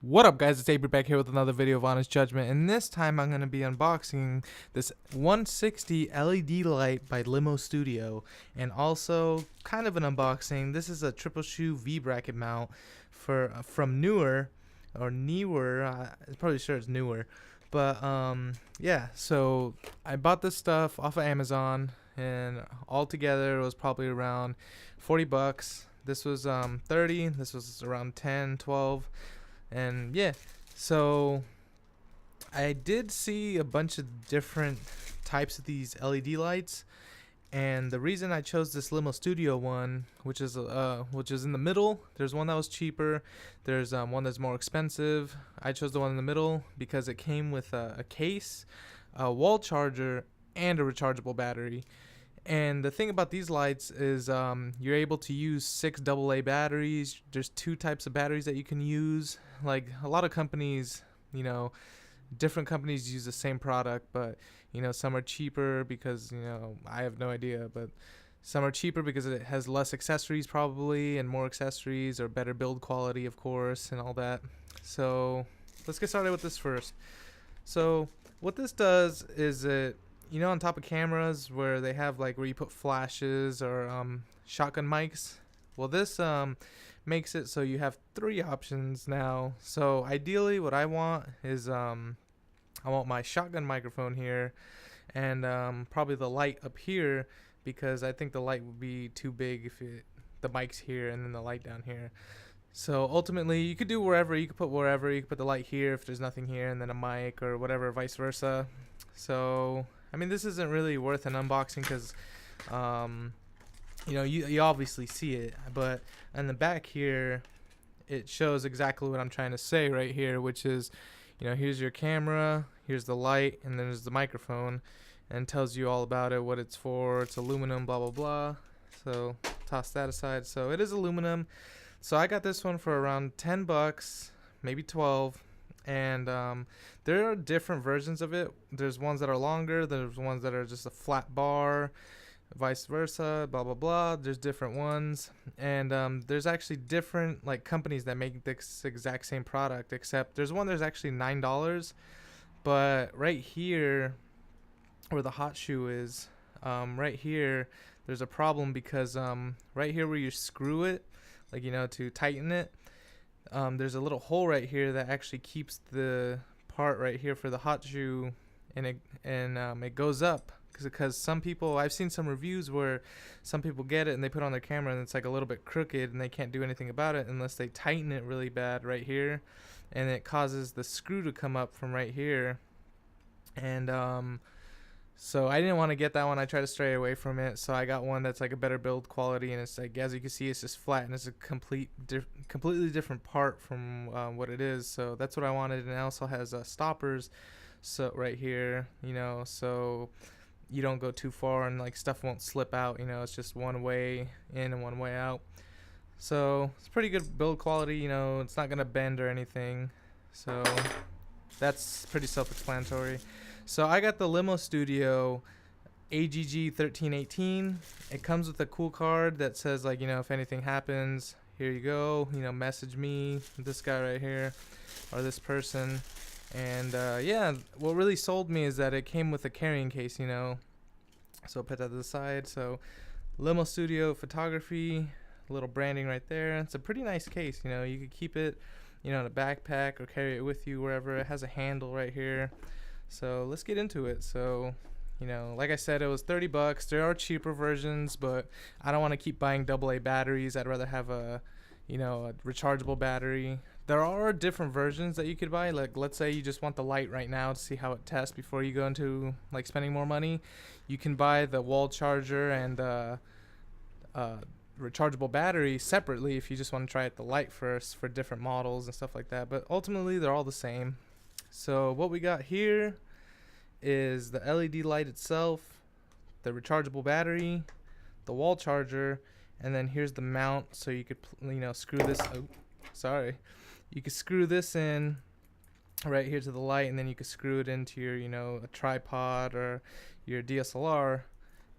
What up, guys? It's Avery back here with another video of Honest Judgment, and this time I'm going to be unboxing this 160 LED light by LimoStudio, and also kind of an unboxing. This is a triple shoe V bracket mount from Newer, I'm probably sure it's Newer, but yeah. So I bought this stuff off of Amazon, and altogether it was probably around 40 bucks. This was 30. This was around 10, 12. And yeah, so I did see a bunch of different types of these LED lights, and the reason I chose this LimoStudio one, which is in the middle. There's one that was cheaper. There's one that's more expensive. I chose the one in the middle because it came with a case, a wall charger, and a rechargeable battery. And the thing about these lights is you're able to use 6 AA batteries. There's 2 types of batteries that you can use. Like a lot of companies, different companies use the same product, but some are cheaper because I have no idea, but some are cheaper because it has less accessories probably, and more accessories or better build quality, of course, and all that. So let's get started with this first. So what this does is on top of cameras where they have where you put flashes or shotgun mics. Well, this makes it so you have 3 options now. So ideally what I want is I want my shotgun microphone here, and probably the light up here, because I think the light would be too big if the mic's here and then the light down here. So ultimately you could do wherever. You could put wherever. You could put the light here if there's nothing here, and then a mic or whatever, vice versa. So I mean, this isn't really worth an unboxing because you obviously see it, but on the back here it shows exactly what I'm trying to say right here, which is here's your camera, here's the light, and then there's the microphone, and tells you all about it, what it's for. It's aluminum, blah blah blah. So toss that aside. So it is aluminum. So I got this one for around 10 bucks, maybe 12. And there are different versions of it. There's ones that are longer, there's ones that are just a flat bar, vice versa, blah blah blah. There's different ones, and there's actually different companies that make this exact same product, except there's one that's actually $9. But right here where the hot shoe is, right here there's a problem, because right here where you screw it, to tighten it, there's a little hole right here that actually keeps the part right here for the hot shoe, and it goes up, because some people, I've seen some reviews where some people get it and they put it on their camera and it's a little bit crooked, and they can't do anything about it unless they tighten it really bad right here, and it causes the screw to come up from right here. And so I didn't want to get that one. I tried to stray away from it. So I got one that's a better build quality, and it's as you can see, it's just flat, and it's a completely different part from what it is. So that's what I wanted, and it also has stoppers. So right here, so you don't go too far and stuff won't slip out. It's just one way in and one way out. So it's pretty good build quality. It's not gonna bend or anything. So that's pretty self-explanatory. So I got the LimoStudio AGG 1318. It comes with a cool card that says if anything happens, here you go. Message me, this guy right here, or this person. And yeah, what really sold me is that it came with a carrying case. So I'll put that to the side. So LimoStudio photography, little branding right there. It's a pretty nice case. You could keep it in a backpack or carry it with you wherever. It has a handle right here. So let's get into it. So like I said, it was 30 bucks. There are cheaper versions, but I don't want to keep buying AA batteries. I'd rather have a rechargeable battery. There are different versions that you could buy. Let's say you just want the light right now to see how it tests before you go into spending more money. You can buy the wall charger and rechargeable battery separately if you just want to try out the light first for different models and stuff like that. But ultimately they're all the same. So what we got here is the LED light itself, the rechargeable battery, the wall charger, and then here's the mount. So you could screw this. You could screw this in right here to the light, and then you could screw it into your a tripod or your DSLR.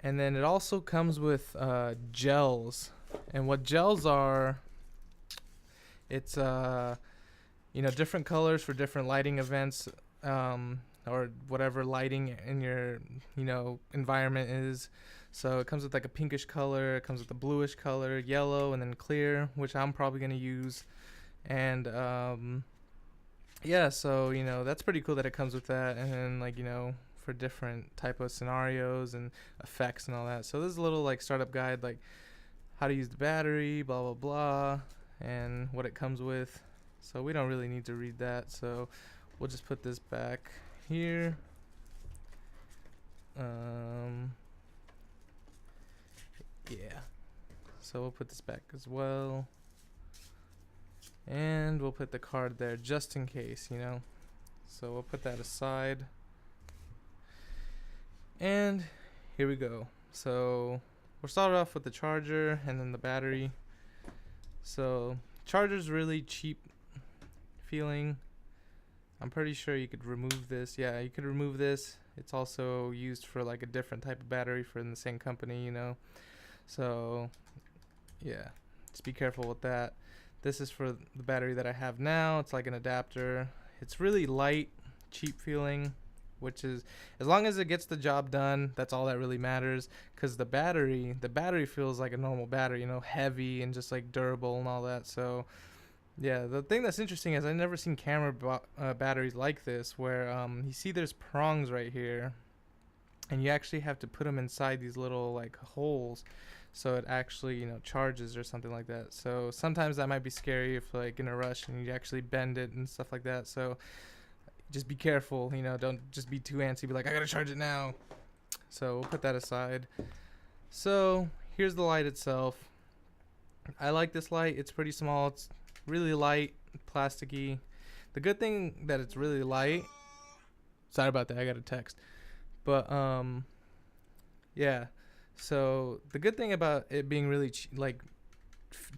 And then it also comes with gels. And what gels are, it's different colors for different lighting events, or whatever lighting in your, environment is. So it comes with like a pinkish color, it comes with a bluish color, yellow, and then clear, which I'm probably going to use. And yeah, so that's pretty cool that it comes with that. And then like for different type of scenarios and effects and all that. So this is a little like startup guide, like how to use the battery, blah blah blah, and what it comes with. So we don't really need to read that, so we'll just put this back here. Yeah, so we'll put this back as well, and we'll put the card there just in case, so we'll put that aside. And here we go. So we'll start off with the charger and then the battery. So charger's really cheap feeling. I'm pretty sure you could remove this. Yeah, you could remove this. It's also used for like a different type of battery from the same company, So yeah, just be careful with that. This is for the battery that I have now. It's like an adapter. It's really light, cheap feeling, which is, as long as it gets the job done, that's all that really matters. Because the battery feels like a normal battery, heavy and just like durable and all that. So yeah, the thing that's interesting is I've never seen camera batteries like this, where you see there's prongs right here, and you actually have to put them inside these little like holes, so it actually charges or something like that. So sometimes that might be scary if like in a rush and you actually bend it and stuff like that. So just be careful, don't just be too antsy, be like, I gotta charge it now. So we'll put that aside. So here's the light itself. I like this light. It's pretty small. It's really light, plasticky. The good thing that it's really light. Sorry about that. I got a text. But yeah. So the good thing about it being really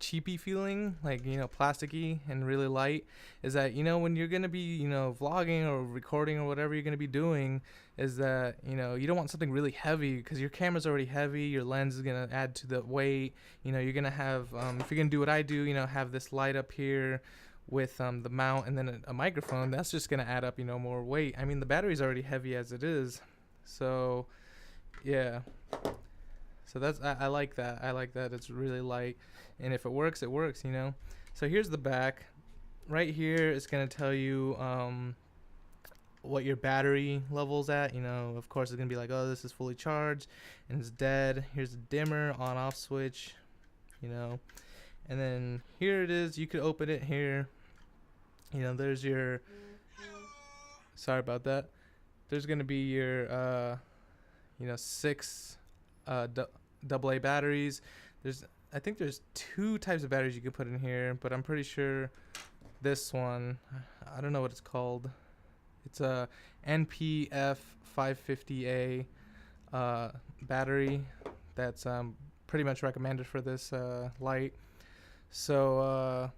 cheapy feeling, like plasticky and really light, is that when you're gonna be vlogging or recording or whatever you're gonna be doing, is that you don't want something really heavy, because your camera's already heavy, your lens is gonna add to the weight. You're gonna have if you're gonna do what I do, have this light up here with the mount and then a microphone. That's just gonna add up more weight. I mean, the battery's already heavy as it is. So yeah, so that's I like that. I like that it's really light, and if it works, it works, So here's the back. Right here it's gonna tell you what your battery level's at. Of course it's gonna be like, oh, this is fully charged and it's dead. Here's the dimmer, on off switch, and then here it is. You could open it here. There's your, sorry about that. There's gonna be your 6 AA batteries. I think there's 2 types of batteries you can put in here, but I'm pretty sure this one, I don't know what it's called. It's a NPF 550A battery that's pretty much recommended for this light. So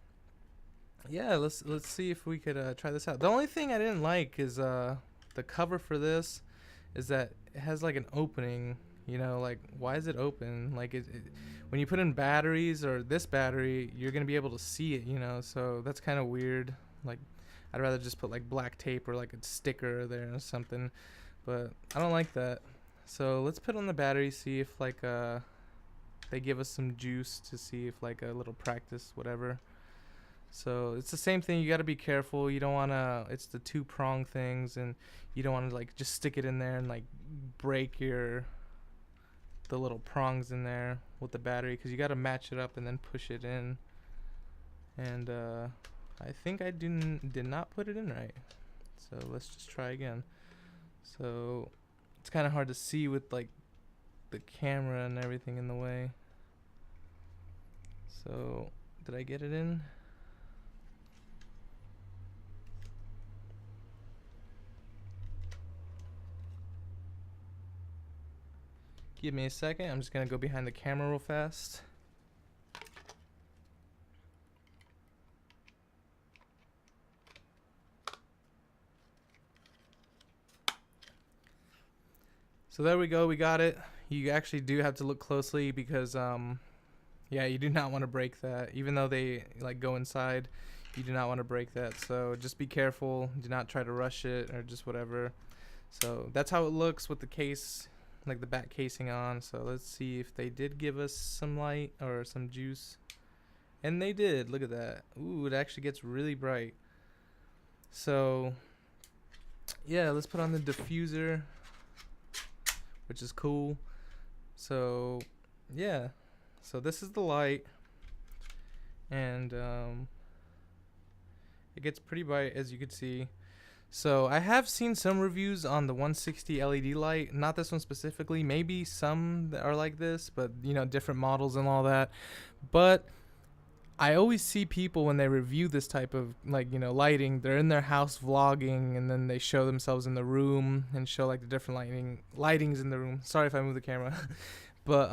yeah, let's see if we could try this out. The only thing I didn't like is the cover for this is that it has like an opening. Like, why is it open? Like when you put in batteries or this battery, you're gonna be able to see it, so that's kind of weird. Like, I'd rather just put like black tape or like a sticker there or something, but I don't like that. So let's put on the battery, see if like they give us some juice, to see if like a little practice, whatever. So it's the same thing. You got to be careful. You don't want to, it's the 2 prong things, and you don't want to like just stick it in there and like break the little prongs in there with the battery, because you got to match it up and then push it in. And I think I did not put it in right, so let's just try again. So it's kind of hard to see with like the camera and everything in the way. So did I get it in? Give me a second. I'm just gonna go behind the camera real fast. So there we go. We got it. You actually do have to look closely, because yeah, you do not want to break that. Even though they like go inside, you do not want to break that. So just be careful. Do not try to rush it or just whatever. So that's how it looks with the case, like the back casing on. So let's see if they did give us some light or some juice. And they did. Look at that. Ooh, it actually gets really bright. So yeah, let's put on the diffuser, which is cool. So yeah, so this is the light, and it gets pretty bright, as you can see. So I have seen some reviews on the 160 LED light, not this one specifically, maybe some that are like this, but you know, different models and all that. But I always see people when they review this type of, like, you know, lighting, they're in their house vlogging, and then they show themselves in the room and show like the different lightings in the room. Sorry if I move the camera. But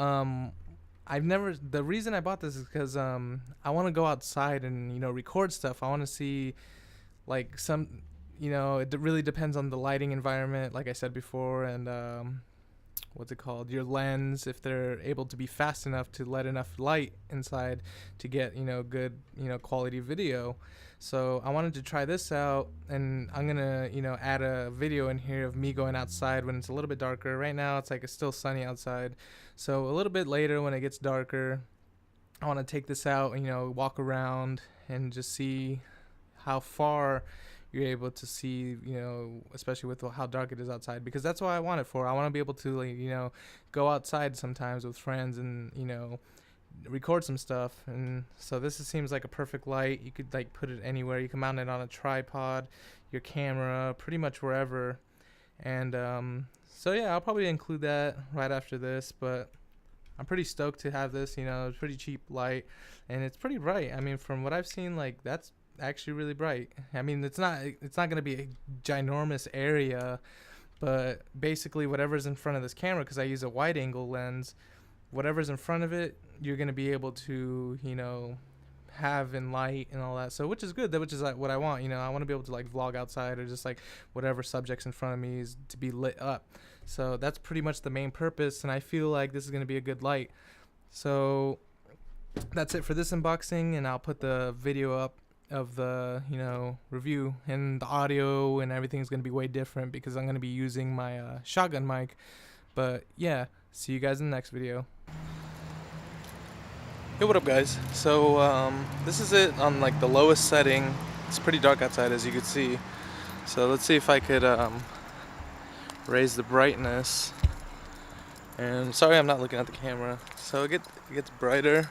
the reason I bought this is because I want to go outside and, you know, record stuff. I want to see like some, you know, it really depends on the lighting environment, like I said before, and what's it called, your lens, if they're able to be fast enough to let enough light inside to get, you know, good, you know, quality video. So I wanted to try this out, and I'm gonna, you know, add a video in here of me going outside when it's a little bit darker. Right now it's like it's still sunny outside, so a little bit later when it gets darker, I want to take this out and, you know, walk around and just see how far you're able to see, you know, especially with how dark it is outside, because that's what I want it for. I want to be able to, like, you know, go outside sometimes with friends and, you know, record some stuff. And so this seems like a perfect light. You could like put it anywhere. You can mount it on a tripod, your camera, pretty much wherever. And so yeah, I'll probably include that right after this, but I'm pretty stoked to have this. You know, it's pretty cheap light, and it's pretty bright. I mean, from what I've seen, like, that's actually really bright. I mean, it's not going to be a ginormous area, but basically whatever's in front of this camera, because I use a wide angle lens, whatever's in front of it, you're going to be able to, you know, have in light and all that. So which is good, which is like what I want. You know, I want to be able to like vlog outside, or just like whatever subjects in front of me is to be lit up. So that's pretty much the main purpose, and I feel like this is going to be a good light. So that's it for this unboxing, and I'll put the video up of the, you know, review, and the audio and everything's going to be way different because I'm going to be using my shotgun mic. But yeah, see you guys in the next video. Hey, what up guys? So this is it on like the lowest setting. It's pretty dark outside, as you can see, so let's see if I could raise the brightness. And sorry, I'm not looking at the camera. So it gets brighter.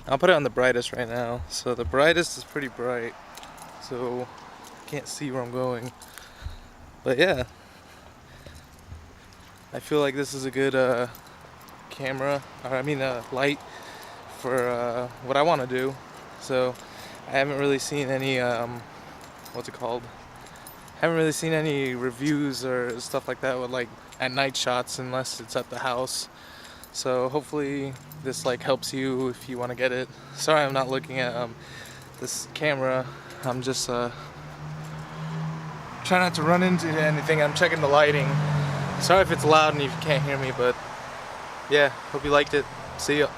I'll put it on the brightest right now. So the brightest is pretty bright, so I can't see where I'm going. But yeah, I feel like this is a good light for what I want to do. So I haven't really seen any haven't really seen any reviews or stuff like that with like at night shots, unless it's at the house. So hopefully this like helps you if you want to get it. Sorry, I'm not looking at this camera. I'm just trying not to run into anything. I'm checking the lighting. Sorry if it's loud and you can't hear me, but yeah, hope you liked it. See ya.